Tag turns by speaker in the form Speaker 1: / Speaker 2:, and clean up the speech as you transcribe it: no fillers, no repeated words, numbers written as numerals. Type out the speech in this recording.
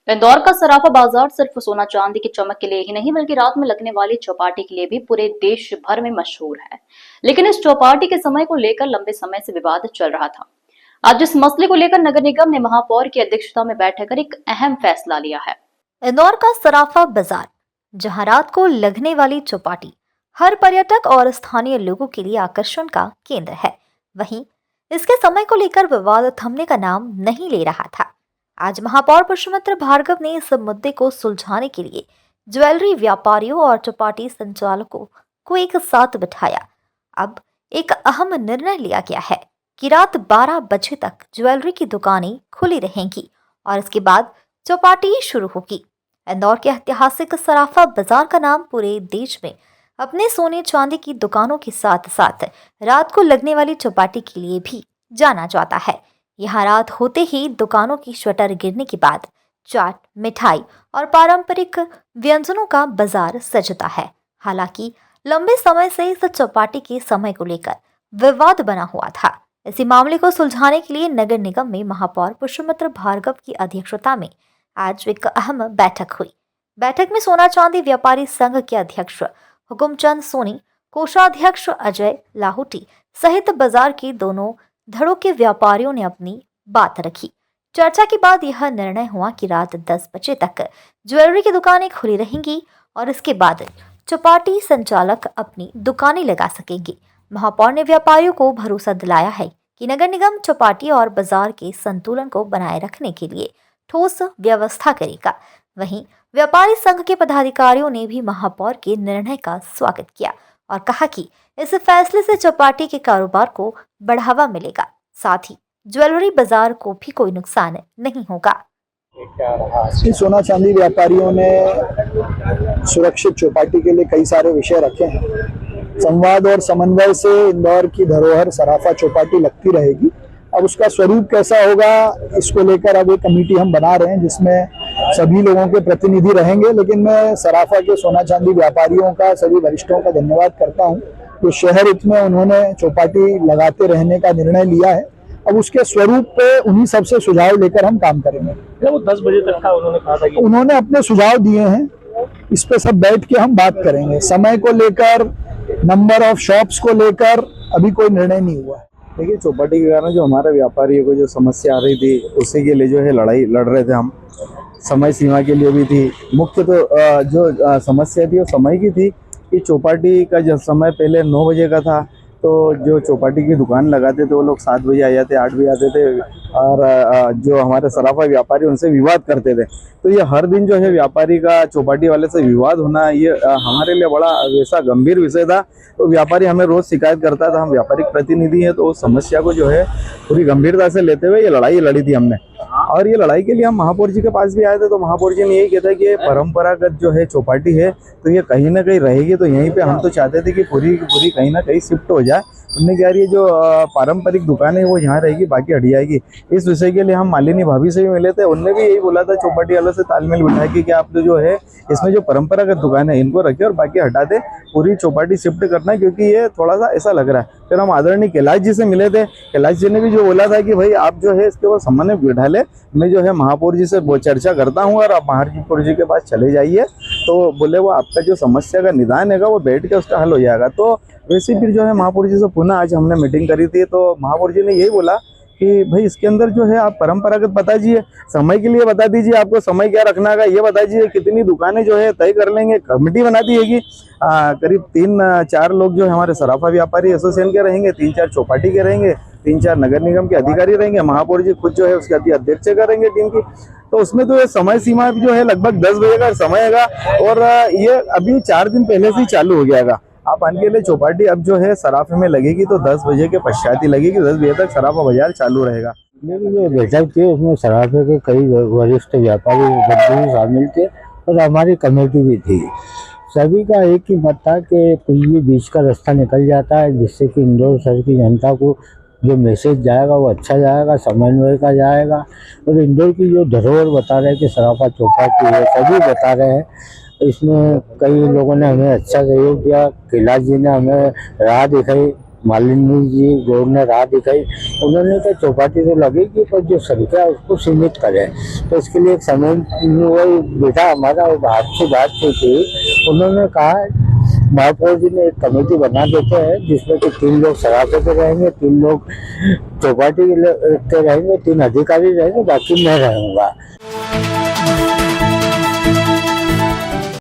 Speaker 1: इंदौर का सराफा बाजार सिर्फ सोना चांदी की चमक के लिए ही नहीं बल्कि रात में लगने वाली चौपाटी के लिए भी पूरे देश भर में मशहूर है। लेकिन इस चौपाटी के समय को लेकर लंबे समय से विवाद चल रहा था। आज इस मसले को लेकर नगर निगम ने महापौर की अध्यक्षता में बैठक कर एक अहम फैसला लिया है।
Speaker 2: इंदौर का सराफा बाजार, जहां रात को लगने वाली चौपाटी हर पर्यटक और स्थानीय लोगों के लिए आकर्षण का केंद्र है, वहीं इसके समय को लेकर विवाद थमने का नाम नहीं ले रहा था। आज महापौर पुष्पमित्र भार्गव ने इस मुद्दे को सुलझाने के लिए ज्वेलरी व्यापारियों और चौपाटी संचालकों को एक साथ बिठाया। अब एक अहम निर्णय लिया गया है कि रात 12 बजे तक ज्वेलरी की दुकानें खुली रहेंगी और इसके बाद चौपाटी शुरू होगी। इंदौर के ऐतिहासिक सराफा बाजार का नाम पूरे देश में अपने सोने चांदी की दुकानों के साथ साथ रात को लगने वाली चौपाटी के लिए भी जाना जाता है। यहाँ रात होते ही दुकानों की शटर गिरने के बाद चाट, मिठाई और पारंपरिक व्यंजनों का बाजार सजता है। हालांकि लंबे समय से इस चौपाटी के समय को लेकर विवाद बना हुआ था। इसी मामले को सुलझाने के लिए नगर निगम में महापौर पुष्पमित्र भार्गव की अध्यक्षता में आज एक अहम बैठक हुई। बैठक में सोना चांदी व्यापारी संघ के अध्यक्ष हुकुमचंद सोनी, कोषाध्यक्ष अजय लाहौटी सहित बाजार के दोनों धड़ों के व्यापारियों ने अपनी बात रखी। चर्चा के बाद यह निर्णय हुआ कि रात 10 बजे तक ज्वेलरी की दुकानें खुली रहेंगी और इसके बाद चौपाटी संचालक अपनी दुकानें लगा सकेंगे। महापौर ने व्यापारियों को भरोसा दिलाया है कि नगर निगम चौपाटी और बाजार के संतुलन को बनाए रखने के लिए ठोस व्यवस्था करेगा। वहीं व्यापारी संघ के पदाधिकारियों ने भी महापौर के निर्णय का स्वागत किया और कहा कि इस फैसले से चौपाटी के कारोबार को बढ़ावा मिलेगा, साथ ही ज्वेलरी बाजार को भी कोई नुकसान नहीं होगा।
Speaker 3: सोना चांदी व्यापारियों ने सुरक्षित चौपाटी के लिए कई सारे विषय रखे हैं। संवाद और समन्वय से इंदौर की धरोहर सराफा चौपाटी लगती रहेगी। अब उसका स्वरूप कैसा होगा, इसको लेकर अब एक कमेटी हम बना रहे हैं जिसमें सभी लोगों के प्रतिनिधि रहेंगे। लेकिन मैं सराफा के सोना चांदी व्यापारियों का, सभी वरिष्ठों का धन्यवाद करता हूं तो शहर हित में उन्होंने चौपाटी लगाते रहने का निर्णय लिया है। अब उसके स्वरूप पे उन्हीं सबसे सुझाव लेकर हम काम करेंगे।
Speaker 4: वो 10 बजे तक का उन्होंने कहा था कि
Speaker 3: उन्होंने अपने सुझाव दिए हैं, इस पे सब बैठ के हम बात करेंगे। समय को लेकर, नंबर ऑफ शॉप्स को लेकर अभी कोई निर्णय नहीं हुआ है।
Speaker 5: देखिए, चौपाटी के कारण जो हमारे व्यापारियों को जो समस्या आ रही थी उसी के लिए जो है लड़ाई लड़ रहे थे हम। समय सीमा के लिए भी थी। मुख्य तो जो समस्या थी वो समय की थी कि चौपाटी का जो समय पहले 9 बजे का था, तो जो चौपाटी की दुकान लगाते थे वो लोग 7 बजे आ जाते, 8 बजे आते थे और जो हमारे सराफा व्यापारी उनसे विवाद करते थे। तो ये हर दिन जो है व्यापारी का चौपाटी वाले से विवाद होना, ये हमारे लिए बड़ा वैसा गंभीर विषय था। तो व्यापारी हमें रोज शिकायत करता था। हम व्यापारिक प्रतिनिधि हैं तो उस समस्या को जो है पूरी गंभीरता से लेते हुए ये लड़ाई लड़ी थी हमने। और ये लड़ाई के लिए हम महापौर जी के पास भी आए थे, तो महापौर जी ने यही कहता है कि ये परंपरागत जो है चौपाटी है तो ये कहीं ना कहीं रहेगी। तो यहीं पे हम तो चाहते थे कि पूरी पूरी कहीं ना कहीं शिफ्ट हो जाए। उन्होंने कहा ये जो पारंपरिक दुकान है वो यहाँ रहेगी, बाकी हट जाएगी। इस विषय के लिए हम मालिनी भाभी से भी मिले थे। उनने भी यही बोला था चौपाटी वालों से तालमेल बिठा के कि आप जो है इसमें जो परंपरागत दुकान है इनको रखे और बाकी हटा दे, पूरी चौपाटी शिफ्ट करना है, क्योंकि ये थोड़ा सा ऐसा लग रहा है। फिर हम आदरणीय कैलाश जी से मिले थे। कैलाश जी ने भी जो बोला था कि भाई आप जो है इसके ऊपर सम्मान बिठा ले, मैं जो है महापौर जी से चर्चा करता हूँ और आप महापौर जी के पास चले जाइए। तो बोले वो आपका जो समस्या का निदान है वो बैठ के उसका हल हो जाएगा। तो वैसे फिर जो है महापौर जी से पुनः आज हमने मीटिंग करी थी, तो महापौर जी ने यही बोला कि भाई इसके अंदर जो है आप परंपरागत बता दीजिए, समय के लिए बता दीजिए, आपको समय क्या रखना है ये बता दीजिए, कितनी दुकानें जो है तय कर लेंगे। कमेटी बना दी है कि करीब 3-4 लोग जो है हमारे सराफा व्यापारी एसोसिएशन के रहेंगे, 3-4 चौपाटी के रहेंगे, 3-4 नगर निगम के अधिकारी रहेंगे, महापौर जी खुद जो है उसके अध्यक्ष करेंगे टीम की। तो उसमें तो ये समय सीमा जो है लगभग 10 बजे का समय है और ये अभी 4 दिन पहले से ही चालू हो जाएगा। आप मान के लिए चौपाटी अब जो है सराफे में लगेगी तो 10 बजे के पश्चात ही लगेगी। 10 बजे तक सराफा बाजार चालू रहेगा।
Speaker 6: जो बैठक थी उसमें सराफे के कई वरिष्ठ व्यापारी भी शामिल थे और हमारी कमेटी भी थी। सभी का एक ही मत था कि कुछ भी बीच का रास्ता निकल जाता है जिससे कि इंदौर शहर की जनता को जो मैसेज जाएगा वो अच्छा जाएगा, समन्वय का जाएगा। और इंदौर की जो धरोहर बता रहे हैं कि सराफा चौपाटी है, सभी बता रहे हैं। इसमें कई लोगों ने हमें अच्छा सहयोग दिया। कैलाश जी ने हमें राह दिखाई मालिनी जी गौर ने राह दिखाई। उन्होंने कहा चौपाटी तो लगेगी पर जो संख्या है उसको सीमित करें। तो इसके लिए एक समय वही बेटा हमारा वो बाहर से बात की थी, उन्होंने कहा महापौर जी ने एक कमेटी बना देते हैं जिसमें कि 3 लोग सराफे पे रहेंगे, 3 लोग चौपाटी के रहेंगे, 3 अधिकारी रहेंगे, बाकी मैं रहूँगा।